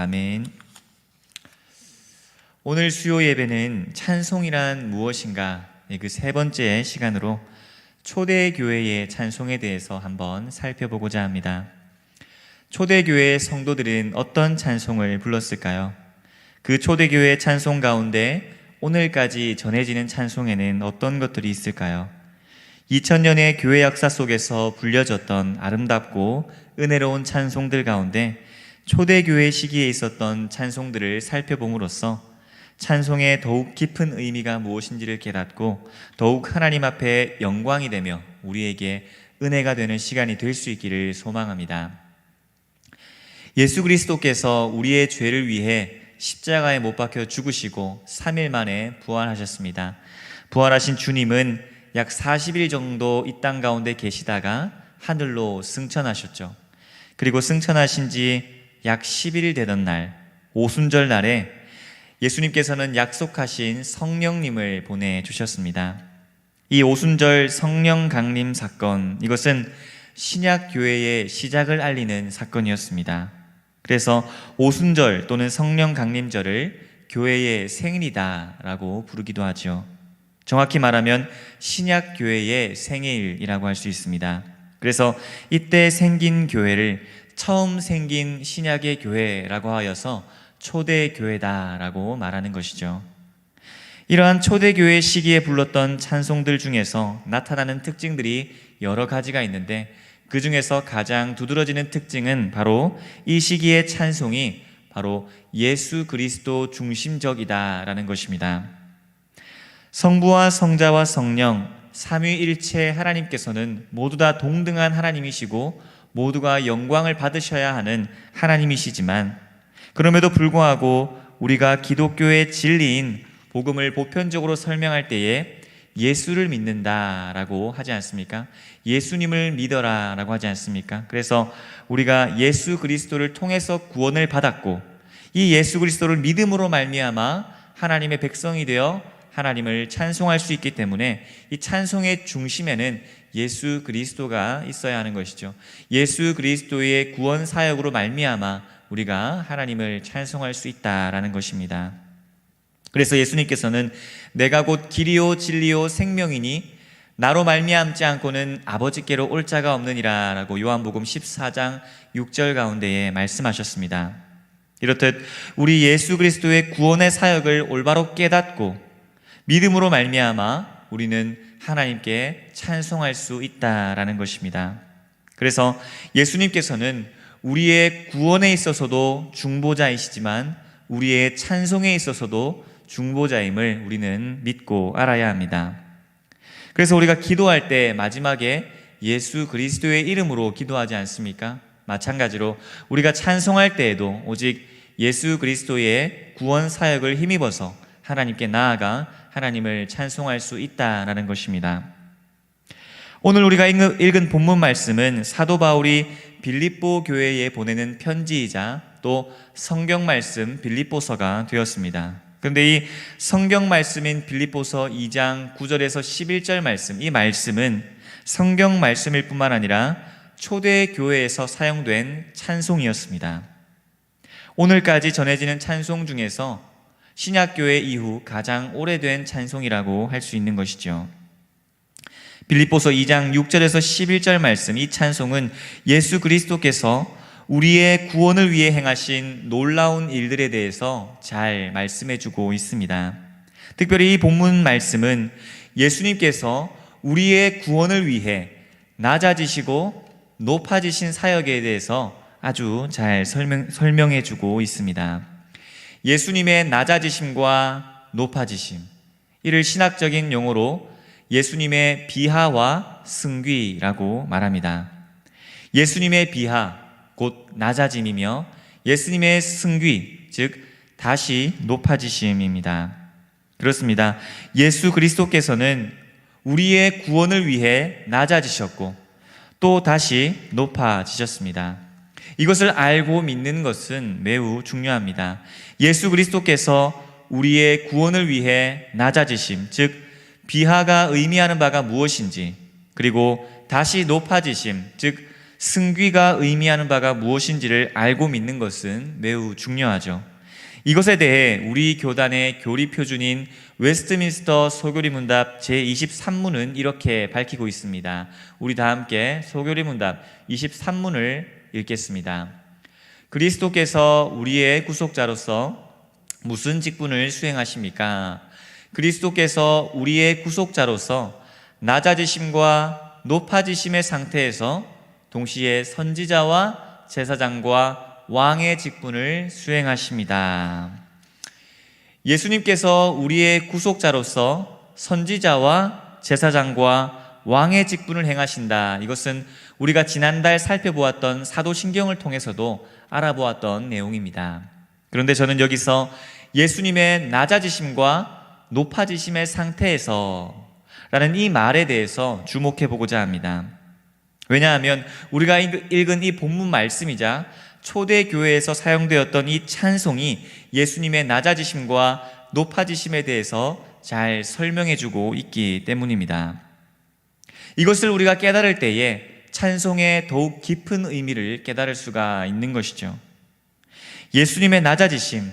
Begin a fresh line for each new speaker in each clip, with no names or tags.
아멘. 오늘 수요 예배는 찬송이란 무엇인가 그 세 번째 시간으로 초대교회의 찬송에 대해서 한번 살펴보고자 합니다. 초대교회 성도들은 어떤 찬송을 불렀을까요? 그 초대교회 찬송 가운데 오늘까지 전해지는 찬송에는 어떤 것들이 있을까요? 2000년의 교회 역사 속에서 불려졌던 아름답고 은혜로운 찬송들 가운데 초대교회 시기에 있었던 찬송들을 살펴봄으로써 찬송의 더욱 깊은 의미가 무엇인지를 깨닫고 더욱 하나님 앞에 영광이 되며 우리에게 은혜가 되는 시간이 될 수 있기를 소망합니다. 예수 그리스도께서 우리의 죄를 위해 십자가에 못 박혀 죽으시고 3일 만에 부활하셨습니다. 부활하신 주님은 약 40일 정도 이 땅 가운데 계시다가 하늘로 승천하셨죠. 그리고 승천하신 지 약 10일 되던 날, 오순절 날에 예수님께서는 약속하신 성령님을 보내주셨습니다. 이 오순절 성령 강림 사건, 이것은 신약교회의 시작을 알리는 사건이었습니다. 그래서 오순절 또는 성령 강림절을 교회의 생일이다라고 부르기도 하죠. 정확히 말하면 신약교회의 생일이라고 할 수 있습니다. 그래서 이때 생긴 교회를 처음 생긴 신약의 교회라고 하여서 초대교회다라고 말하는 것이죠. 이러한 초대교회 시기에 불렀던 찬송들 중에서 나타나는 특징들이 여러 가지가 있는데 그 중에서 가장 두드러지는 특징은 바로 이 시기의 찬송이 바로 예수 그리스도 중심적이다라는 것입니다. 성부와 성자와 성령 삼위일체 하나님께서는 모두 다 동등한 하나님이시고 모두가 영광을 받으셔야 하는 하나님이시지만 그럼에도 불구하고 우리가 기독교의 진리인 복음을 보편적으로 설명할 때에 예수를 믿는다라고 하지 않습니까? 예수님을 믿어라라고 하지 않습니까? 그래서 우리가 예수 그리스도를 통해서 구원을 받았고 이 예수 그리스도를 믿음으로 말미암아 하나님의 백성이 되어 하나님을 찬송할 수 있기 때문에 이 찬송의 중심에는 예수 그리스도가 있어야 하는 것이죠. 예수 그리스도의 구원 사역으로 말미암아 우리가 하나님을 찬송할 수 있다라는 것입니다. 그래서 예수님께서는 내가 곧 길이요 진리요 생명이니 나로 말미암지 않고는 아버지께로 올 자가 없느니라 라고 요한복음 14장 6절 가운데에 말씀하셨습니다. 이렇듯 우리 예수 그리스도의 구원의 사역을 올바로 깨닫고 믿음으로 말미암아 우리는 하나님께 찬송할 수 있다라는 것입니다. 그래서 예수님께서는 우리의 구원에 있어서도 중보자이시지만 우리의 찬송에 있어서도 중보자임을 우리는 믿고 알아야 합니다. 그래서 우리가 기도할 때 마지막에 예수 그리스도의 이름으로 기도하지 않습니까? 마찬가지로 우리가 찬송할 때에도 오직 예수 그리스도의 구원 사역을 힘입어서 하나님께 나아가 하나님을 찬송할 수 있다라는 것입니다. 오늘 우리가 읽은 본문 말씀은 사도 바울이 빌립보 교회에 보내는 편지이자 또 성경 말씀 빌립보서가 되었습니다. 그런데 이 성경 말씀인 빌립보서 2장 9절에서 11절 말씀, 이 말씀은 성경 말씀일 뿐만 아니라 초대교회에서 사용된 찬송이었습니다. 오늘까지 전해지는 찬송 중에서 신약교회 이후 가장 오래된 찬송이라고 할 수 있는 것이죠. 빌립보서 2장 6절에서 11절 말씀, 이 찬송은 예수 그리스도께서 우리의 구원을 위해 행하신 놀라운 일들에 대해서 잘 말씀해주고 있습니다. 특별히 이 본문 말씀은 예수님께서 우리의 구원을 위해 낮아지시고 높아지신 사역에 대해서 아주 잘 설명해주고 있습니다. 예수님의 낮아지심과 높아지심, 이를 신학적인 용어로 예수님의 비하와 승귀라고 말합니다. 예수님의 비하, 곧 낮아짐이며 예수님의 승귀, 즉 다시 높아지심입니다. 그렇습니다. 예수 그리스도께서는 우리의 구원을 위해 낮아지셨고 또 다시 높아지셨습니다. 이것을 알고 믿는 것은 매우 중요합니다. 예수 그리스도께서 우리의 구원을 위해 낮아지심, 즉 비하가 의미하는 바가 무엇인지, 그리고 다시 높아지심, 즉 승귀가 의미하는 바가 무엇인지를 알고 믿는 것은 매우 중요하죠. 이것에 대해 우리 교단의 교리 표준인 웨스트민스터 소교리 문답 제23문은 이렇게 밝히고 있습니다. 우리 다 함께 소교리 문답 23문을 읽겠습니다. 그리스도께서 우리의 구속자로서 무슨 직분을 수행하십니까? 그리스도께서 우리의 구속자로서 낮아지심과 높아지심의 상태에서 동시에 선지자와 제사장과 왕의 직분을 수행하십니다. 예수님께서 우리의 구속자로서 선지자와 제사장과 왕의 직분을 행하신다. 이것은 우리가 지난달 살펴보았던 사도신경을 통해서도 알아보았던 내용입니다. 그런데 저는 여기서 예수님의 낮아지심과 높아지심의 상태에서 라는 이 말에 대해서 주목해 보고자 합니다. 왜냐하면 우리가 읽은 이 본문 말씀이자 초대교회에서 사용되었던 이 찬송이 예수님의 낮아지심과 높아지심에 대해서 잘 설명해 주고 있기 때문입니다. 이것을 우리가 깨달을 때에 찬송의 더욱 깊은 의미를 깨달을 수가 있는 것이죠. 예수님의 낮아지심,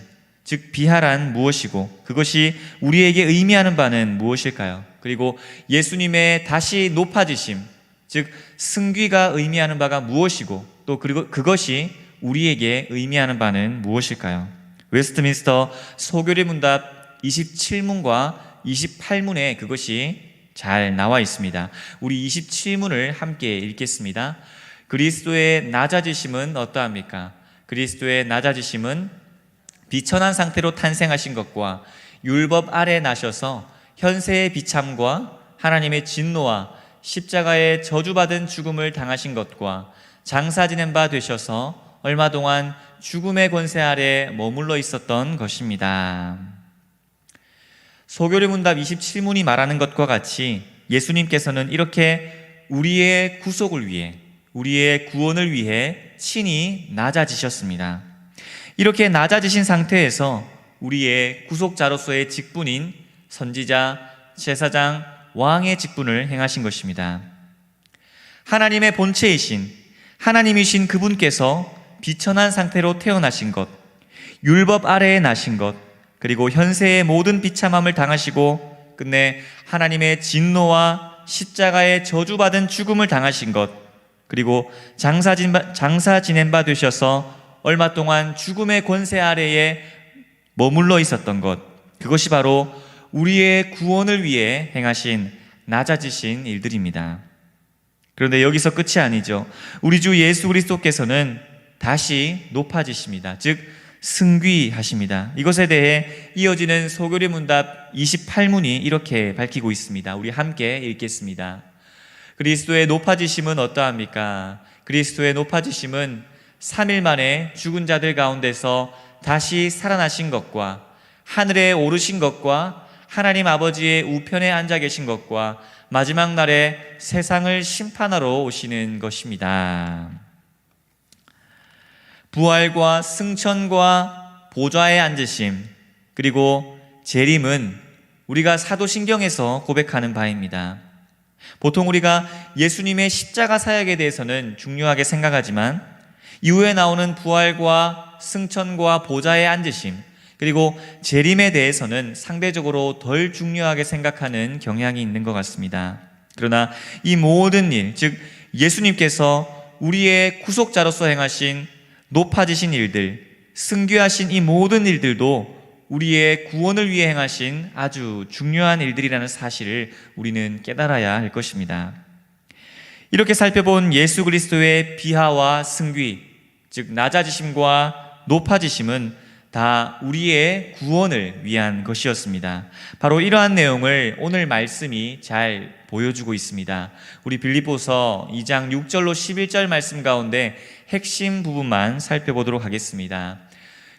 즉 비하란 무엇이고 그것이 우리에게 의미하는 바는 무엇일까요? 그리고 예수님의 다시 높아지심, 즉 승귀가 의미하는 바가 무엇이고 또 그것이 우리에게 의미하는 바는 무엇일까요? 웨스트민스터 소교리 문답 27문과 28문에 그것이 잘 나와 있습니다. 우리 27문을 함께 읽겠습니다. 그리스도의 낮아지심은 어떠합니까? 그리스도의 낮아지심은 비천한 상태로 탄생하신 것과 율법 아래 나셔서 현세의 비참과 하나님의 진노와 십자가의 저주받은 죽음을 당하신 것과 장사 지낸 바 되셔서 얼마 동안 죽음의 권세 아래 머물러 있었던 것입니다. 소교리 문답 27문이 말하는 것과 같이 예수님께서는 이렇게 우리의 구속을 위해, 우리의 구원을 위해 친히 낮아지셨습니다. 이렇게 낮아지신 상태에서 우리의 구속자로서의 직분인 선지자, 제사장, 왕의 직분을 행하신 것입니다. 하나님의 본체이신, 하나님이신 그분께서 비천한 상태로 태어나신 것, 율법 아래에 나신 것, 그리고 현세의 모든 비참함을 당하시고 끝내 하나님의 진노와 십자가의 저주받은 죽음을 당하신 것, 그리고 장사 지낸 바 되셔서 얼마 동안 죽음의 권세 아래에 머물러 있었던 것, 그것이 바로 우리의 구원을 위해 행하신 낮아지신 일들입니다. 그런데 여기서 끝이 아니죠. 우리 주 예수 그리스도께서는 다시 높아지십니다. 즉 승귀하십니다. 이것에 대해 이어지는 소교리 문답 28문이 이렇게 밝히고 있습니다. 우리 함께 읽겠습니다. 그리스도의 높아지심은 어떠합니까? 그리스도의 높아지심은 3일 만에 죽은 자들 가운데서 다시 살아나신 것과 하늘에 오르신 것과 하나님 아버지의 우편에 앉아 계신 것과 마지막 날에 세상을 심판하러 오시는 것입니다. 부활과 승천과 보좌에 앉으심, 그리고 재림은 우리가 사도신경에서 고백하는 바입니다. 보통 우리가 예수님의 십자가 사역에 대해서는 중요하게 생각하지만 이후에 나오는 부활과 승천과 보좌에 앉으심, 그리고 재림에 대해서는 상대적으로 덜 중요하게 생각하는 경향이 있는 것 같습니다. 그러나 이 모든 일, 즉 예수님께서 우리의 구속자로서 행하신 높아지신 일들, 승귀하신 이 모든 일들도 우리의 구원을 위해 행하신 아주 중요한 일들이라는 사실을 우리는 깨달아야 할 것입니다. 이렇게 살펴본 예수 그리스도의 비하와 승귀, 즉 낮아지심과 높아지심은 다 우리의 구원을 위한 것이었습니다. 바로 이러한 내용을 오늘 말씀이 잘 보여주고 있습니다. 우리 빌립보서 2장 6절로 11절 말씀 가운데 핵심 부분만 살펴보도록 하겠습니다.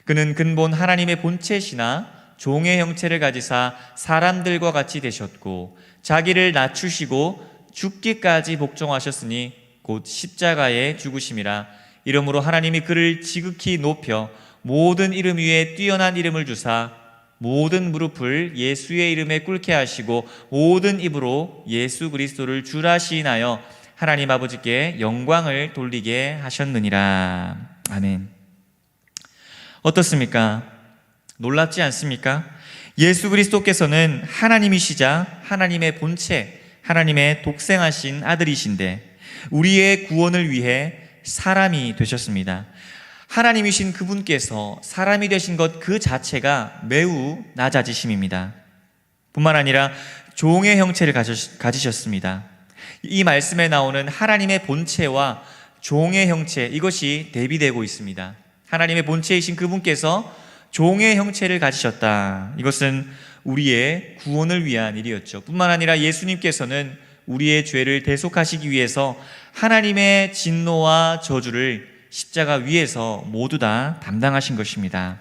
그는 근본 하나님의 본체시나 종의 형체를 가지사 사람들과 같이 되셨고 자기를 낮추시고 죽기까지 복종하셨으니 곧 십자가에 죽으심이라. 이러므로 하나님이 그를 지극히 높여 모든 이름 위에 뛰어난 이름을 주사 모든 무릎을 예수의 이름에 꿇게 하시고 모든 입으로 예수 그리스도를 주라 시인하여 하나님 아버지께 영광을 돌리게 하셨느니라. 아멘. 어떻습니까? 놀랍지 않습니까? 예수 그리스도께서는 하나님이시자 하나님의 본체, 하나님의 독생하신 아들이신데 우리의 구원을 위해 사람이 되셨습니다. 하나님이신 그분께서 사람이 되신 것 그 자체가 매우 낮아지심입니다. 뿐만 아니라 종의 형체를 가지셨습니다. 이 말씀에 나오는 하나님의 본체와 종의 형체, 이것이 대비되고 있습니다. 하나님의 본체이신 그분께서 종의 형체를 가지셨다. 이것은 우리의 구원을 위한 일이었죠. 뿐만 아니라 예수님께서는 우리의 죄를 대속하시기 위해서 하나님의 진노와 저주를 십자가 위에서 모두 다 담당하신 것입니다.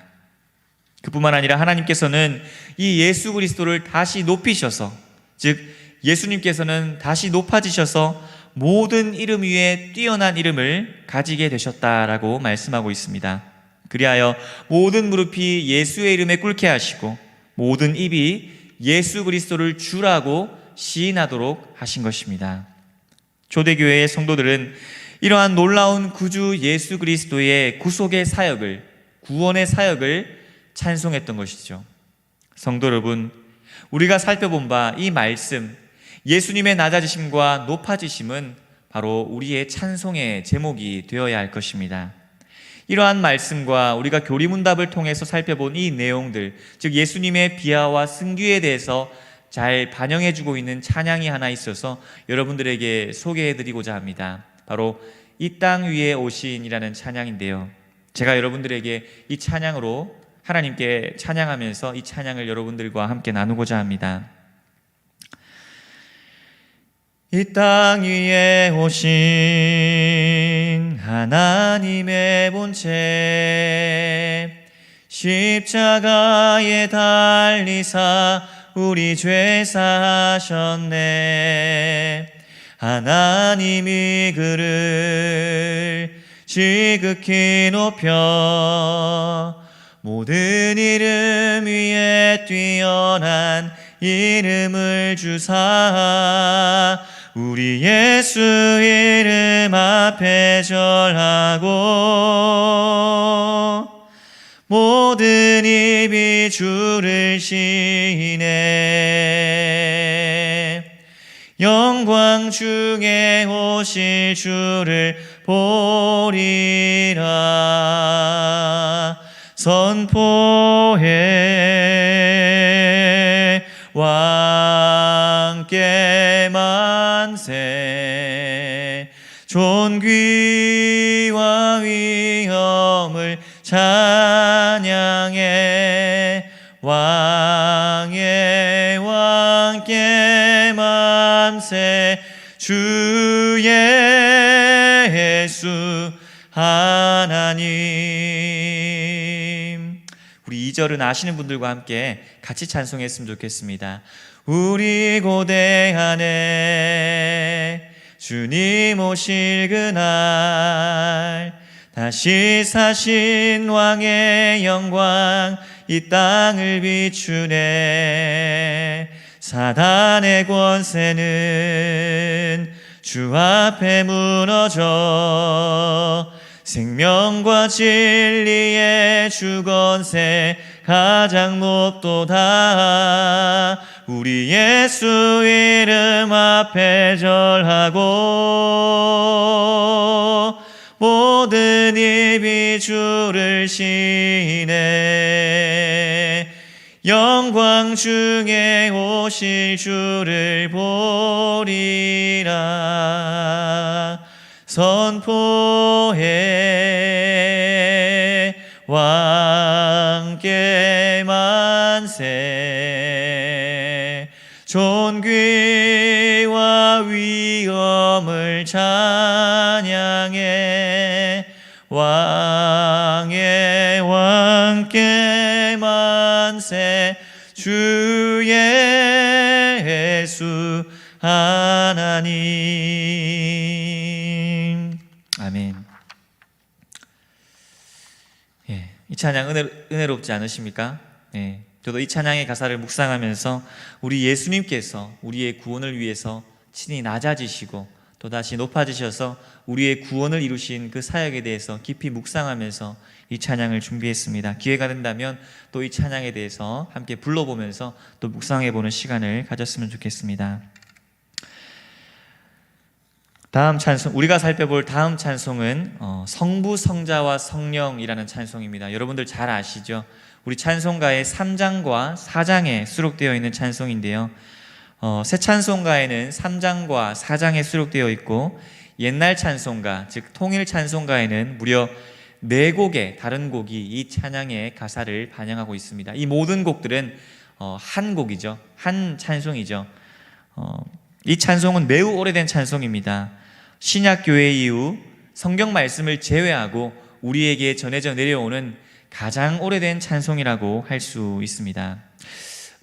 그뿐만 아니라 하나님께서는 이 예수 그리스도를 다시 높이셔서, 즉 예수님께서는 다시 높아지셔서 모든 이름 위에 뛰어난 이름을 가지게 되셨다라고 말씀하고 있습니다. 그리하여 모든 무릎이 예수의 이름에 꿇게 하시고 모든 입이 예수 그리스도를 주라고 시인하도록 하신 것입니다. 초대교회의 성도들은 이러한 놀라운 구주 예수 그리스도의 구속의 사역을, 구원의 사역을 찬송했던 것이죠. 성도 여러분, 우리가 살펴본 바 이 말씀, 예수님의 낮아지심과 높아지심은 바로 우리의 찬송의 제목이 되어야 할 것입니다. 이러한 말씀과 우리가 교리문답을 통해서 살펴본 이 내용들, 즉 예수님의 비하와 승귀에 대해서 잘 반영해주고 있는 찬양이 하나 있어서 여러분들에게 소개해드리고자 합니다. 바로 이 땅 위에 오신이라는 찬양인데요, 제가 여러분들에게 이 찬양으로 하나님께 찬양하면서 이 찬양을 여러분들과 함께 나누고자 합니다. 이 땅 위에 오신 하나님의 본체, 십자가에 달리사 우리 죄 사하셨네. 하나님이 그를 지극히 높여 모든 이름 위에 뛰어난 이름을 주사 우리 예수 이름 앞에 절하고 모든 입이 주를 시인해 영광 중에 오실 주를 보리라 선포해 왕께 만세 존귀와 위엄을 찬양해 왕의 왕께 만세 주 예수 하나님. 우리 2절은 아시는 분들과 함께 같이 찬송했으면 좋겠습니다. 우리 고대 안에 주님 오실 그날 다시 사신 왕의 영광 이 땅을 비추네. 사단의 권세는 주 앞에 무너져 생명과 진리의 주 권세 가장 높도다. 우리 예수 이름 앞에 절하고 모든 입이 주를 시인해 영광 중에 오실 주를 보리라 선포해 왕께 만세 존귀와 위엄을 찬양해 왕의 왕께 만세 주 예수 하나님. 아멘. 예, 이 찬양 은혜롭지 않으십니까? 예, 저도 이 찬양의 가사를 묵상하면서 우리 예수님께서 우리의 구원을 위해서 친히 낮아지시고 또다시 높아지셔서 우리의 구원을 이루신 그 사역에 대해서 깊이 묵상하면서 이 찬양을 준비했습니다. 기회가 된다면 또 이 찬양에 대해서 함께 불러보면서 또 묵상해보는 시간을 가졌으면 좋겠습니다. 다음 찬송, 우리가 살펴볼 다음 찬송은 성부, 성자와 성령이라는 찬송입니다. 여러분들 잘 아시죠? 우리 찬송가의 3장과 4장에 수록되어 있는 찬송인데요. 새 찬송가에는 3장과 4장에 수록되어 있고, 옛날 찬송가, 즉 통일 찬송가에는 무려 4곡의 다른 곡이 이 찬양의 가사를 반영하고 있습니다. 이 모든 곡들은 한 곡이죠. 한 찬송이죠. 이 찬송은 매우 오래된 찬송입니다. 신약교회 이후 성경 말씀을 제외하고 우리에게 전해져 내려오는 가장 오래된 찬송이라고 할 수 있습니다.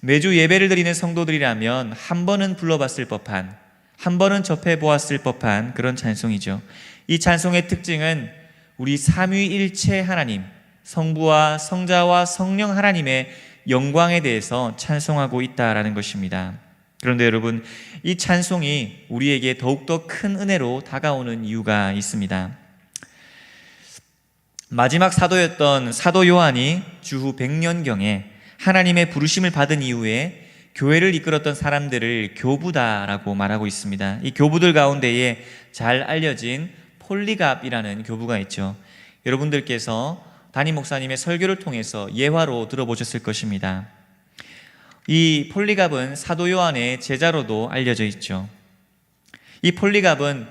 매주 예배를 드리는 성도들이라면 한 번은 불러봤을 법한, 한 번은 접해보았을 법한 그런 찬송이죠. 이 찬송의 특징은 우리 삼위일체 하나님, 성부와 성자와 성령 하나님의 영광에 대해서 찬송하고 있다라는 것입니다. 그런데 여러분, 이 찬송이 우리에게 더욱더 큰 은혜로 다가오는 이유가 있습니다. 마지막 사도였던 사도 요한이 주후 100년경에 하나님의 부르심을 받은 이후에 교회를 이끌었던 사람들을 교부다라고 말하고 있습니다. 이 교부들 가운데에 잘 알려진 폴리갑이라는 교부가 있죠. 여러분들께서 담임 목사님의 설교를 통해서 예화로 들어보셨을 것입니다. 이 폴리갑은 사도 요한의 제자로도 알려져 있죠. 이 폴리갑은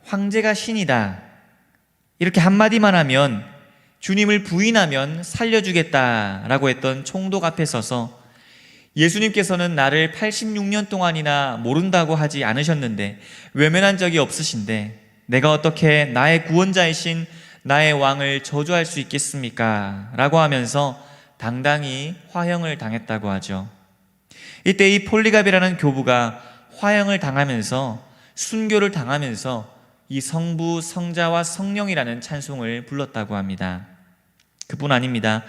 황제가 신이다, 이렇게 한마디만 하면 주님을 부인하면 살려주겠다라고 했던 총독 앞에 서서 예수님께서는 나를 86년 동안이나 모른다고 하지 않으셨는데, 외면한 적이 없으신데 내가 어떻게 나의 구원자이신 나의 왕을 저주할 수 있겠습니까? 라고 하면서 당당히 화형을 당했다고 하죠. 이때 이 폴리갑이라는 교부가 화형을 당하면서, 순교를 당하면서 이 성부, 성자와 성령이라는 찬송을 불렀다고 합니다. 그뿐 아닙니다.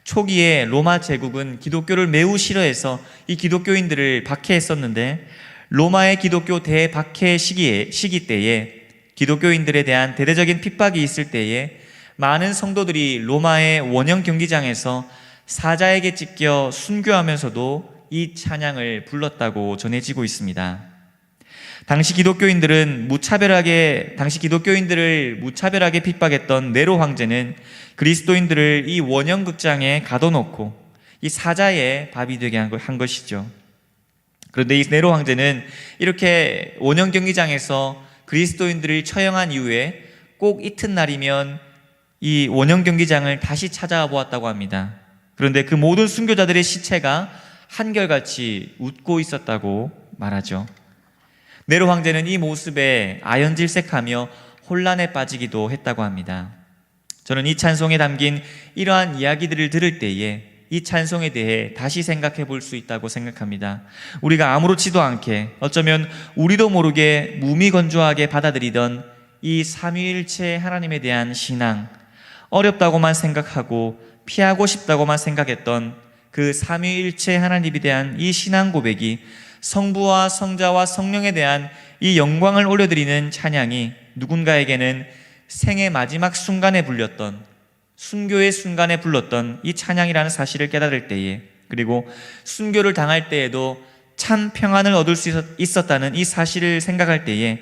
초기에 로마 제국은 기독교를 매우 싫어해서 이 기독교인들을 박해했었는데, 로마의 기독교 대박해 시기 때에 기독교인들에 대한 대대적인 핍박이 있을 때에 많은 성도들이 로마의 원형 경기장에서 사자에게 찢겨 순교하면서도 이 찬양을 불렀다고 전해지고 있습니다. 당시 기독교인들을 무차별하게 핍박했던 네로 황제는 그리스도인들을 이 원형 극장에 가둬놓고 이 사자의 밥이 되게 한 것이죠. 그런데 이 네로 황제는 이렇게 원형 경기장에서 그리스도인들을 처형한 이후에 꼭 이튿날이면 이 원형 경기장을 다시 찾아와 보았다고 합니다. 그런데 그 모든 순교자들의 시체가 한결같이 웃고 있었다고 말하죠. 네로 황제는 이 모습에 아연질색하며 혼란에 빠지기도 했다고 합니다. 저는 이 찬송에 담긴 이러한 이야기들을 들을 때에 이 찬송에 대해 다시 생각해 볼 수 있다고 생각합니다. 우리가 아무렇지도 않게, 어쩌면 우리도 모르게 무미건조하게 받아들이던 이 삼위일체 하나님에 대한 신앙, 어렵다고만 생각하고 피하고 싶다고만 생각했던 그 삼위일체 하나님에 대한 이 신앙 고백이 성부와 성자와 성령에 대한 이 영광을 올려드리는 찬양이 누군가에게는 생의 마지막 순간에 불렸던, 순교의 순간에 불렀던 이 찬양이라는 사실을 깨달을 때에, 그리고 순교를 당할 때에도 참 평안을 얻을 수 있었다는 이 사실을 생각할 때에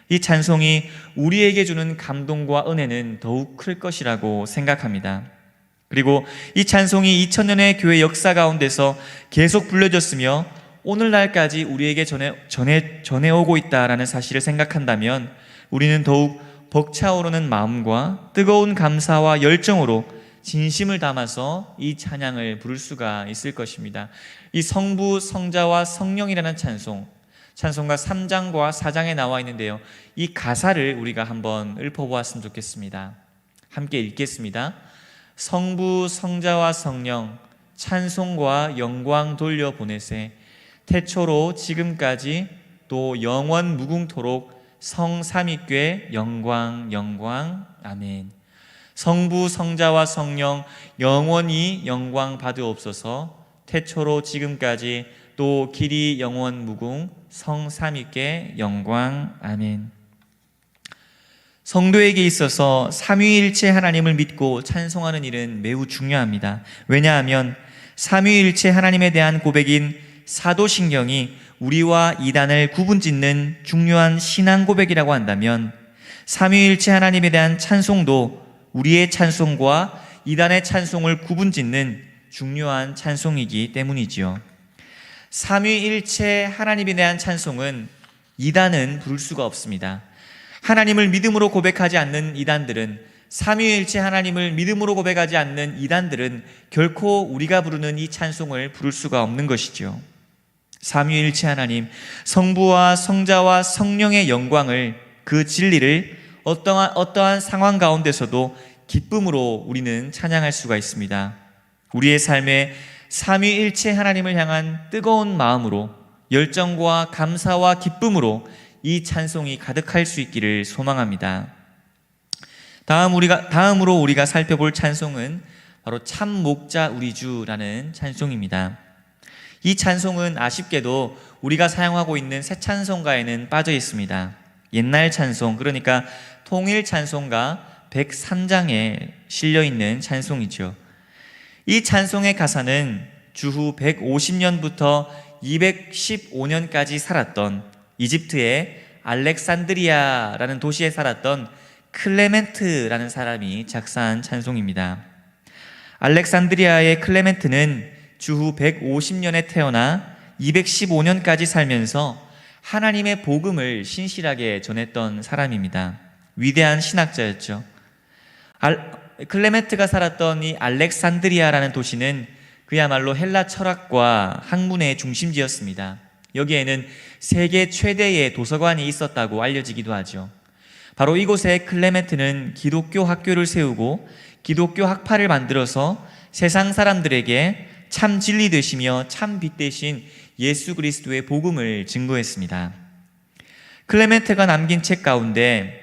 이 찬송이 우리에게 주는 감동과 은혜는 더욱 클 것이라고 생각합니다. 그리고 이 찬송이 2000년의 교회 역사 가운데서 계속 불려졌으며 오늘날까지 우리에게 전해오고 있다라는 사실을 생각한다면 우리는 더욱 벅차오르는 마음과 뜨거운 감사와 열정으로 진심을 담아서 이 찬양을 부를 수가 있을 것입니다. 이 성부, 성자와 성령이라는 찬송가 3장과 4장에 나와 있는데요, 이 가사를 우리가 한번 읊어보았으면 좋겠습니다. 함께 읽겠습니다. 성부, 성자와 성령 찬송과 영광 돌려보내세, 태초로 지금까지 또 영원 무궁토록 성삼위께 영광 영광 아멘. 성부, 성자와 성령 영원히 영광 받으옵소서. 태초로 지금까지 또 길이 영원 무궁 성삼위께 영광 아멘. 성도에게 있어서 삼위일체 하나님을 믿고 찬송하는 일은 매우 중요합니다. 왜냐하면 삼위일체 하나님에 대한 고백인 사도신경이 우리와 이단을 구분짓는 중요한 신앙 고백이라고 한다면, 삼위일체 하나님에 대한 찬송도 우리의 찬송과 이단의 찬송을 구분짓는 중요한 찬송이기 때문이지요. 삼위일체 하나님에 대한 찬송은 이단은 부를 수가 없습니다. 하나님을 믿음으로 고백하지 않는 이단들은, 삼위일체 하나님을 믿음으로 고백하지 않는 이단들은 결코 우리가 부르는 이 찬송을 부를 수가 없는 것이죠. 삼위일체 하나님, 성부와 성자와 성령의 영광을, 그 진리를 어떠한 상황 가운데서도 기쁨으로 우리는 찬양할 수가 있습니다. 우리의 삶에 삼위일체 하나님을 향한 뜨거운 마음으로, 열정과 감사와 기쁨으로 이 찬송이 가득할 수 있기를 소망합니다. 다음으로 우리가 살펴볼 찬송은 바로 참 목자 우리 주라는 찬송입니다. 이 찬송은 아쉽게도 우리가 사용하고 있는 새 찬송가에는 빠져 있습니다. 옛날 찬송, 그러니까 통일 찬송가 103장에 실려 있는 찬송이죠. 이 찬송의 가사는 주후 150년부터 215년까지 살았던 이집트의 알렉산드리아라는 도시에 살았던 클레멘트라는 사람이 작사한 찬송입니다. 알렉산드리아의 클레멘트는 주후 150년에 태어나 215년까지 살면서 하나님의 복음을 신실하게 전했던 사람입니다. 위대한 신학자였죠. 클레멘트가 살았던 이 알렉산드리아라는 도시는 그야말로 헬라 철학과 학문의 중심지였습니다. 여기에는 세계 최대의 도서관이 있었다고 알려지기도 하죠. 바로 이곳에 클레멘트는 기독교 학교를 세우고 기독교 학파를 만들어서 세상 사람들에게 참 진리 되시며 참 빛 되신 예수 그리스도의 복음을 증거했습니다. 클레멘트가 남긴 책 가운데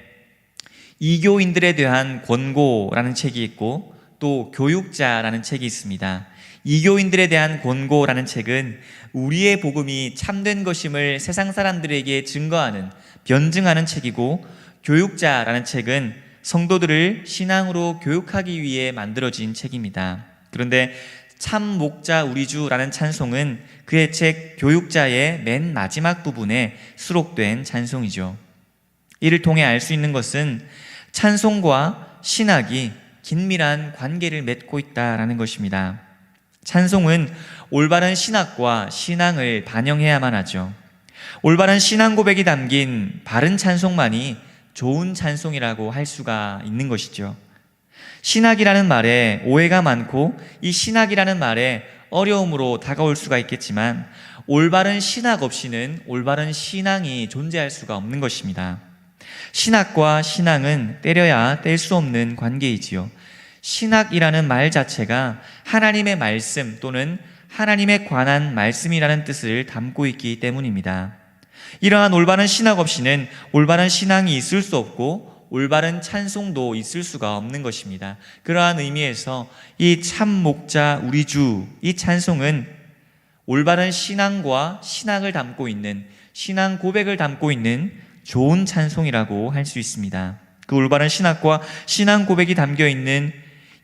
이교인들에 대한 권고라는 책이 있고, 또 교육자라는 책이 있습니다. 이교인들에 대한 권고라는 책은 우리의 복음이 참된 것임을 세상 사람들에게 증거하는, 변증하는 책이고, 교육자라는 책은 성도들을 신앙으로 교육하기 위해 만들어진 책입니다. 그런데 참 목자 우리 주라는 찬송은 그의 책 교육자의 맨 마지막 부분에 수록된 찬송이죠. 이를 통해 알 수 있는 것은 찬송과 신학이 긴밀한 관계를 맺고 있다는 것입니다. 찬송은 올바른 신학과 신앙을 반영해야만 하죠. 올바른 신앙 고백이 담긴 바른 찬송만이 좋은 찬송이라고 할 수가 있는 것이죠. 신학이라는 말에 오해가 많고, 이 신학이라는 말에 어려움으로 다가올 수가 있겠지만, 올바른 신학 없이는 올바른 신앙이 존재할 수가 없는 것입니다. 신학과 신앙은 떼려야 뗄 수 없는 관계이지요. 신학이라는 말 자체가 하나님의 말씀 또는 하나님에 관한 말씀이라는 뜻을 담고 있기 때문입니다. 이러한 올바른 신학 없이는 올바른 신앙이 있을 수 없고 올바른 찬송도 있을 수가 없는 것입니다. 그러한 의미에서 이 참 목자 우리 주, 이 찬송은 올바른 신앙과 신학을 담고 있는, 신앙 고백을 담고 있는 좋은 찬송이라고 할 수 있습니다. 그 올바른 신학과 신앙 고백이 담겨 있는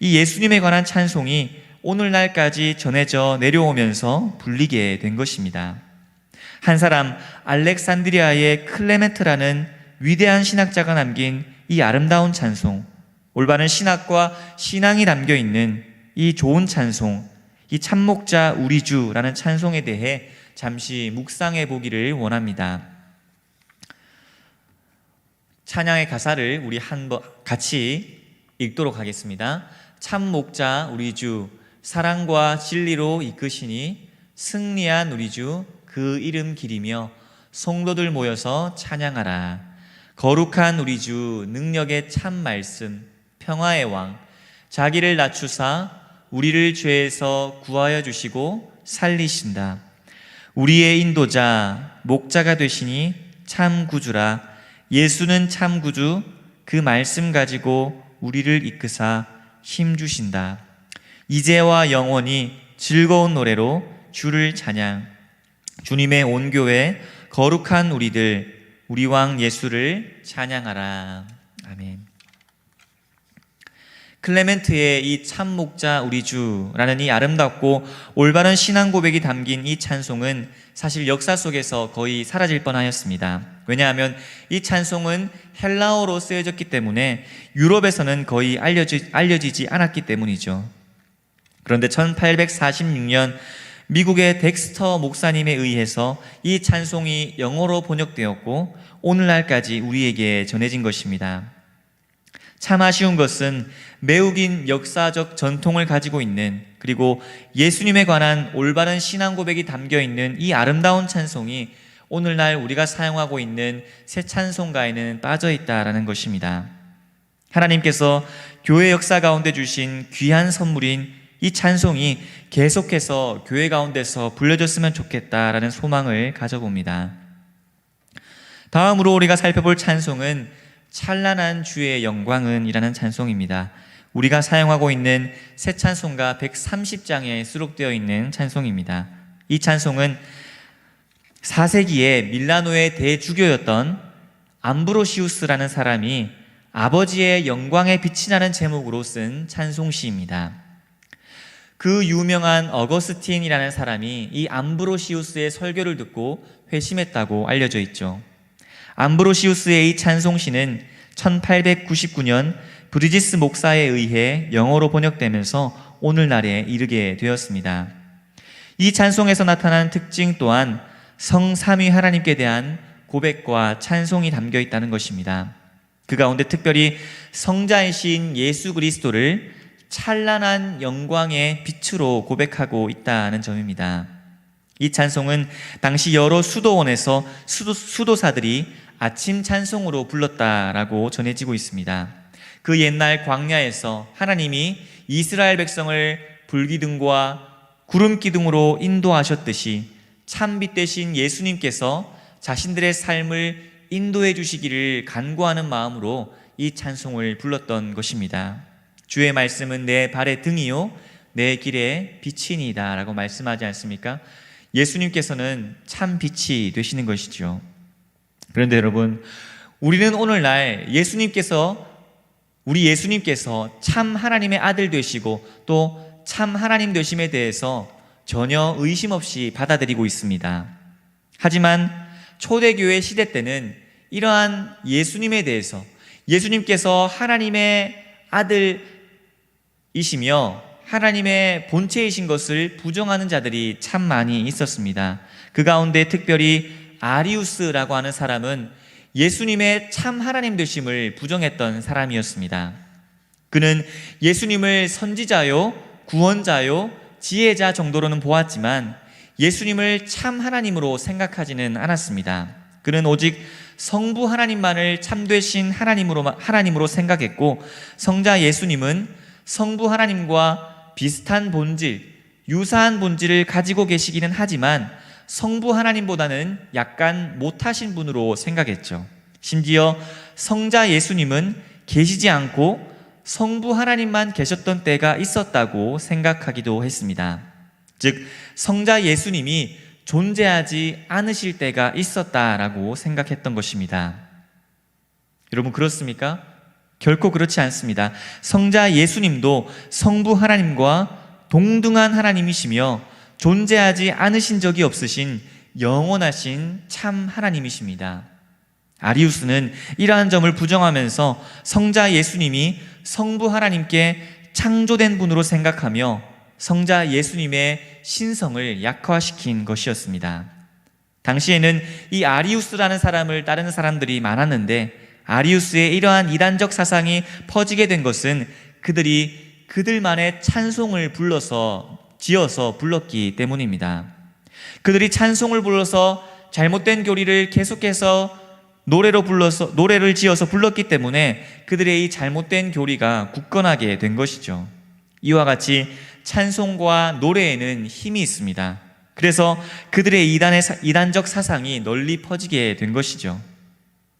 이 예수님에 관한 찬송이 오늘날까지 전해져 내려오면서 불리게 된 것입니다. 한 사람 알렉산드리아의 클레멘트라는 위대한 신학자가 남긴 이 아름다운 찬송, 올바른 신학과 신앙이 담겨 있는 이 좋은 찬송, 이 참목자 우리 주라는 찬송에 대해 잠시 묵상해 보기를 원합니다. 찬양의 가사를 우리 한번 같이 읽도록 하겠습니다. 참목자 우리 주, 사랑과 진리로 이끄시니 승리한 우리 주, 그 이름 기리며 성도들 모여서 찬양하라. 거룩한 우리 주, 능력의 참 말씀, 평화의 왕, 자기를 낮추사 우리를 죄에서 구하여 주시고 살리신다. 우리의 인도자, 목자가 되시니 참 구주라. 예수는 참 구주, 그 말씀 가지고 우리를 이끄사 힘 주신다. 이제와 영원히 즐거운 노래로 주를 찬양. 주님의 온 교회, 거룩한 우리들, 우리 왕 예수를 찬양하라. 아멘. 클레멘트의 이 참목자 우리 주라는 이 아름답고 올바른 신앙 고백이 담긴 이 찬송은 사실 역사 속에서 거의 사라질 뻔하였습니다. 왜냐하면 이 찬송은 헬라어로 쓰여졌기 때문에 유럽에서는 거의 알려지지 않았기 때문이죠. 그런데 1846년 미국의 덱스터 목사님에 의해서 이 찬송이 영어로 번역되었고 오늘날까지 우리에게 전해진 것입니다. 참 아쉬운 것은 매우 긴 역사적 전통을 가지고 있는, 그리고 예수님에 관한 올바른 신앙 고백이 담겨 있는 이 아름다운 찬송이 오늘날 우리가 사용하고 있는 새 찬송가에는 빠져 있다라는 것입니다. 하나님께서 교회 역사 가운데 주신 귀한 선물인 이 찬송이 계속해서 교회 가운데서 불려졌으면 좋겠다라는 소망을 가져봅니다. 다음으로 우리가 살펴볼 찬송은 찬란한 주의 영광은 이라는 찬송입니다. 우리가 사용하고 있는 새 찬송가 130장에 수록되어 있는 찬송입니다. 이 찬송은 4세기에 밀라노의 대주교였던 암브로시우스라는 사람이 아버지의 영광에 빛이 나는 제목으로 쓴 찬송시입니다. 그 유명한 어거스틴이라는 사람이 이 암브로시우스의 설교를 듣고 회심했다고 알려져 있죠. 암브로시우스의 이 찬송시는 1899년 브리지스 목사에 의해 영어로 번역되면서 오늘날에 이르게 되었습니다. 이 찬송에서 나타난 특징 또한 성삼위 하나님께 대한 고백과 찬송이 담겨 있다는 것입니다. 그 가운데 특별히 성자이신 예수 그리스도를 찬란한 영광의 빛으로 고백하고 있다는 점입니다. 이 찬송은 당시 여러 수도원에서 수도사들이 아침 찬송으로 불렀다라고 전해지고 있습니다. 그 옛날 광야에서 하나님이 이스라엘 백성을 불기둥과 구름기둥으로 인도하셨듯이 참빛 되신 예수님께서 자신들의 삶을 인도해 주시기를 간구하는 마음으로 이 찬송을 불렀던 것입니다. 주의 말씀은 내 발의 등이요 내 길의 빛이니이다 라고 말씀하지 않습니까? 예수님께서는 참 빛이 되시는 것이죠. 그런데 여러분, 우리는 오늘날 우리 예수님께서 참 하나님의 아들 되시고 또 참 하나님 되심에 대해서 전혀 의심 없이 받아들이고 있습니다. 하지만 초대교회 시대 때는 이러한 예수님에 대해서, 예수님께서 하나님의 아들이시며 하나님의 본체이신 것을 부정하는 자들이 참 많이 있었습니다. 그 가운데 특별히 아리우스라고 하는 사람은 예수님의 참 하나님 되심을 부정했던 사람이었습니다. 그는 예수님을 선지자요, 구원자요, 지혜자 정도로는 보았지만 예수님을 참 하나님으로 생각하지는 않았습니다. 그는 오직 성부 하나님만을 참되신 하나님으로 생각했고, 성자 예수님은 성부 하나님과 비슷한 본질, 유사한 본질을 가지고 계시기는 하지만 성부 하나님보다는 약간 못하신 분으로 생각했죠. 심지어 성자 예수님은 계시지 않고 성부 하나님만 계셨던 때가 있었다고 생각하기도 했습니다. 즉, 성자 예수님이 존재하지 않으실 때가 있었다라고 생각했던 것입니다. 여러분, 그렇습니까? 결코 그렇지 않습니다. 성자 예수님도 성부 하나님과 동등한 하나님이시며 존재하지 않으신 적이 없으신 영원하신 참 하나님이십니다. 아리우스는 이러한 점을 부정하면서 성자 예수님이 성부 하나님께 창조된 분으로 생각하며 성자 예수님의 신성을 약화시킨 것이었습니다. 당시에는 이 아리우스라는 사람을 따르는 사람들이 많았는데 아리우스의 이러한 이단적 사상이 퍼지게 된 것은 그들이 그들만의 찬송을 지어서 불렀기 때문입니다. 그들이 찬송을 불러서 잘못된 교리를 계속해서 노래를 지어서 불렀기 때문에 그들의 이 잘못된 교리가 굳건하게 된 것이죠. 이와 같이 찬송과 노래에는 힘이 있습니다. 그래서 그들의 이단적 사상이 널리 퍼지게 된 것이죠.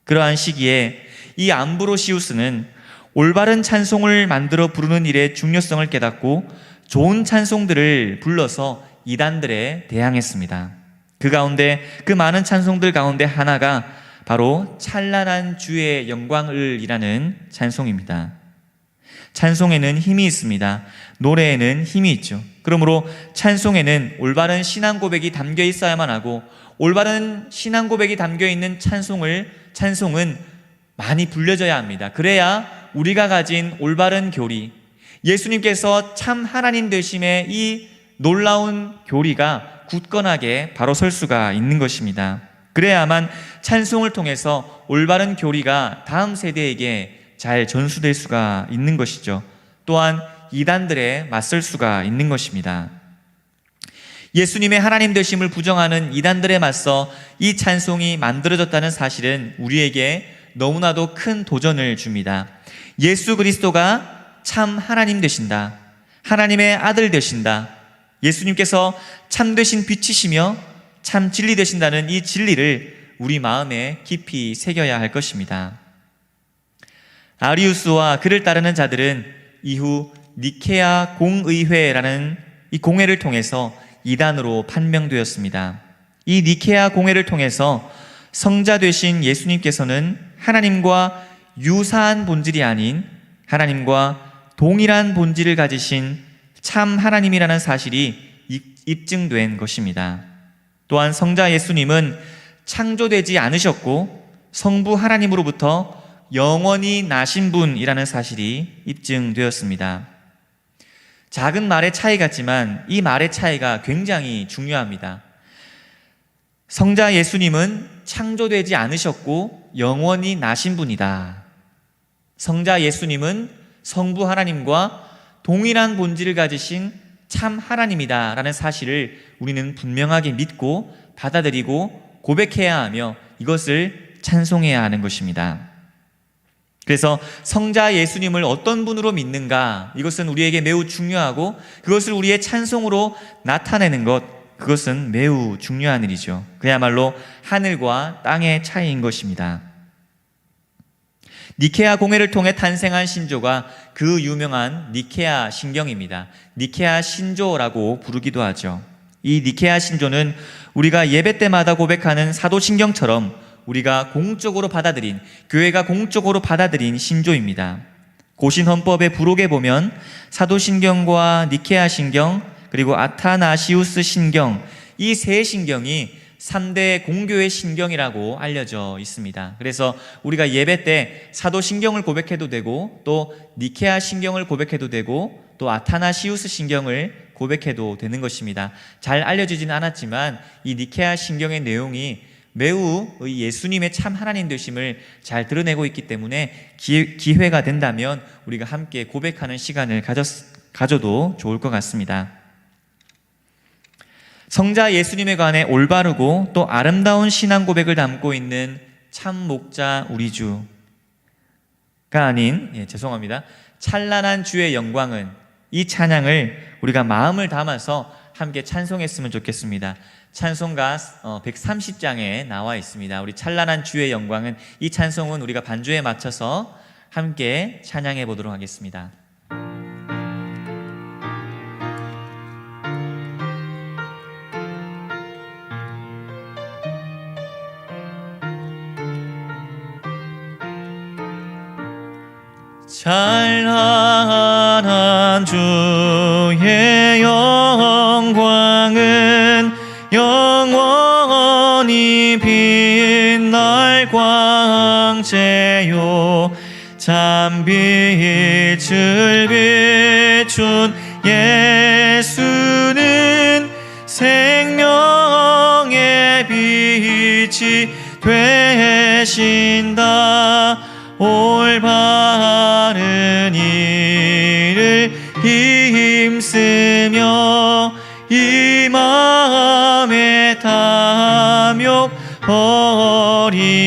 그러한 시기에 이 암브로시우스는 올바른 찬송을 만들어 부르는 일의 중요성을 깨닫고 좋은 찬송들을 불러서 이단들에 대항했습니다. 그 많은 찬송들 가운데 하나가 바로 찬란한 주의 영광을이라는 찬송입니다. 찬송에는 힘이 있습니다. 노래에는 힘이 있죠. 그러므로 찬송에는 올바른 신앙 고백이 담겨 있어야만 하고, 올바른 신앙 고백이 담겨 있는 찬송은 많이 불려져야 합니다. 그래야 우리가 가진 올바른 교리, 예수님께서 참 하나님 되심의 이 놀라운 교리가 굳건하게 바로 설 수가 있는 것입니다. 그래야만 찬송을 통해서 올바른 교리가 다음 세대에게 잘 전수될 수가 있는 것이죠. 또한 이단들에 맞설 수가 있는 것입니다. 예수님의 하나님 되심을 부정하는 이단들에 맞서 이 찬송이 만들어졌다는 사실은 우리에게 너무나도 큰 도전을 줍니다. 예수 그리스도가 참 하나님 되신다, 하나님의 아들 되신다, 예수님께서 참 되신 빛이시며 참 진리 되신다는 이 진리를 우리 마음에 깊이 새겨야 할 것입니다. 아리우스와 그를 따르는 자들은 이후 니케아 공의회라는 이 공회를 통해서 이단으로 판명되었습니다. 이 니케아 공회를 통해서 성자 되신 예수님께서는 하나님과 유사한 본질이 아닌 하나님과 동일한 본질을 가지신 참 하나님이라는 사실이 입증된 것입니다. 또한 성자 예수님은 창조되지 않으셨고 성부 하나님으로부터 영원히 나신 분이라는 사실이 입증되었습니다. 작은 말의 차이 같지만 이 말의 차이가 굉장히 중요합니다. 성자 예수님은 창조되지 않으셨고 영원히 나신 분이다. 성자 예수님은 성부 하나님과 동일한 본질을 가지신 참 하나님이다 라는 사실을 우리는 분명하게 믿고 받아들이고 고백해야 하며 이것을 찬송해야 하는 것입니다. 그래서 성자 예수님을 어떤 분으로 믿는가, 이것은 우리에게 매우 중요하고 그것을 우리의 찬송으로 나타내는 것, 그것은 매우 중요한 일이죠. 그야말로 하늘과 땅의 차이인 것입니다. 니케아 공회를 통해 탄생한 신조가 그 유명한 니케아 신경입니다. 니케아 신조라고 부르기도 하죠. 이 니케아 신조는 우리가 예배 때마다 고백하는 사도신경처럼 우리가 공적으로 받아들인, 교회가 공적으로 받아들인 신조입니다. 고신헌법의 부록에 보면 사도신경과 니케아 신경, 그리고 아타나시우스 신경, 이 세 신경이 3대 공교의 신경이라고 알려져 있습니다. 그래서 우리가 예배 때 사도신경을 고백해도 되고, 또 니케아 신경을 고백해도 되고, 또 아타나시우스 신경을 고백해도 되는 것입니다. 잘 알려지진 않았지만 이 니케아 신경의 내용이 매우 예수님의 참 하나님 되심을 잘 드러내고 있기 때문에 기회가 된다면 우리가 함께 고백하는 시간을 가져도 좋을 것 같습니다. 성자 예수님에 관해 올바르고 또 아름다운 신앙 고백을 담고 있는 참 목자 우리 주가 아닌, 찬란한 주의 영광은, 이 찬양을 우리가 마음을 담아서 함께 찬송했으면 좋겠습니다. 찬송가 130장에 나와 있습니다. 우리 찬란한 주의 영광은, 이 찬송은 우리가 반주에 맞춰서 함께 찬양해 보도록 하겠습니다. 찬란한 주의 영광은 영원히 빛날 광채요, 참빛을 비춘 예수는 생명의 빛이 되신다. 올바른 일을 힘쓰며 이 마음에 탐욕 버리고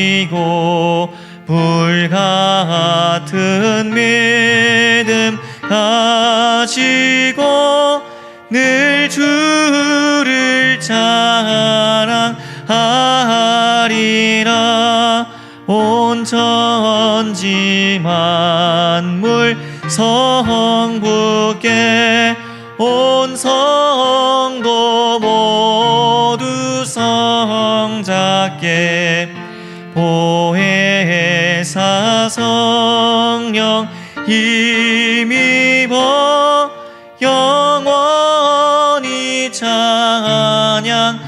불같은 믿음 가지고 늘 주를 찬양하리라. 온 천지 만물 성부께 온 성도 모두 성자께 보혜사 성령 힘입어 영원히 찬양합니다.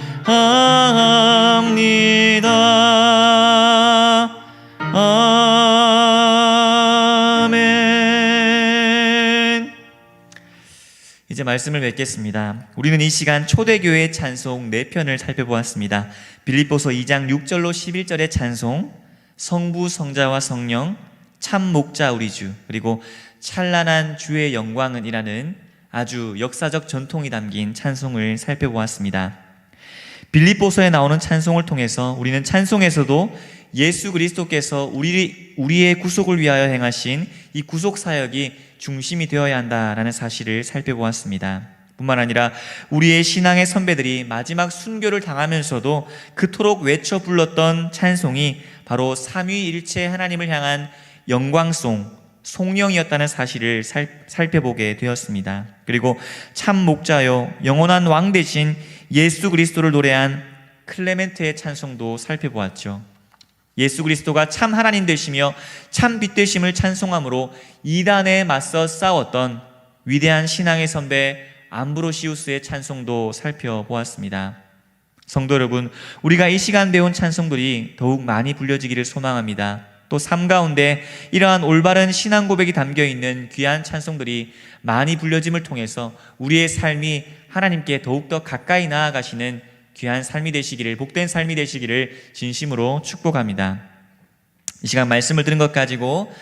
아멘. 이제 말씀을 맺겠습니다. 우리는 이 시간 초대교회 찬송 4편을 살펴보았습니다. 빌립보서 2장 6절로 11절의 찬송, 성부 성자와 성령, 참 목자 우리 주, 그리고 찬란한 주의 영광은 이라는 아주 역사적 전통이 담긴 찬송을 살펴보았습니다. 빌립보서에 나오는 찬송을 통해서 우리는 찬송에서도 예수 그리스도께서 우리의 구속을 위하여 행하신 이 구속 사역이 중심이 되어야 한다라는 사실을 살펴보았습니다. 뿐만 아니라 우리의 신앙의 선배들이 마지막 순교를 당하면서도 그토록 외쳐 불렀던 찬송이 바로 삼위일체 하나님을 향한 영광송, 송영이었다는 사실을 살펴보게 되었습니다. 그리고 참 목자요 영원한 왕 대신 예수 그리스도를 노래한 클레멘트의 찬송도 살펴보았죠. 예수 그리스도가 참 하나님 되시며 참 빛 되심을 찬송함으로 이단에 맞서 싸웠던 위대한 신앙의 선배 암브로시우스의 찬송도 살펴보았습니다. 성도 여러분, 우리가 이 시간 배운 찬송들이 더욱 많이 불려지기를 소망합니다. 또 삶 가운데 이러한 올바른 신앙 고백이 담겨있는 귀한 찬송들이 많이 불려짐을 통해서 우리의 삶이 하나님께 더욱더 가까이 나아가시는 귀한 삶이 되시기를, 복된 삶이 되시기를 진심으로 축복합니다. 이 시간 말씀을 들은 것 가지고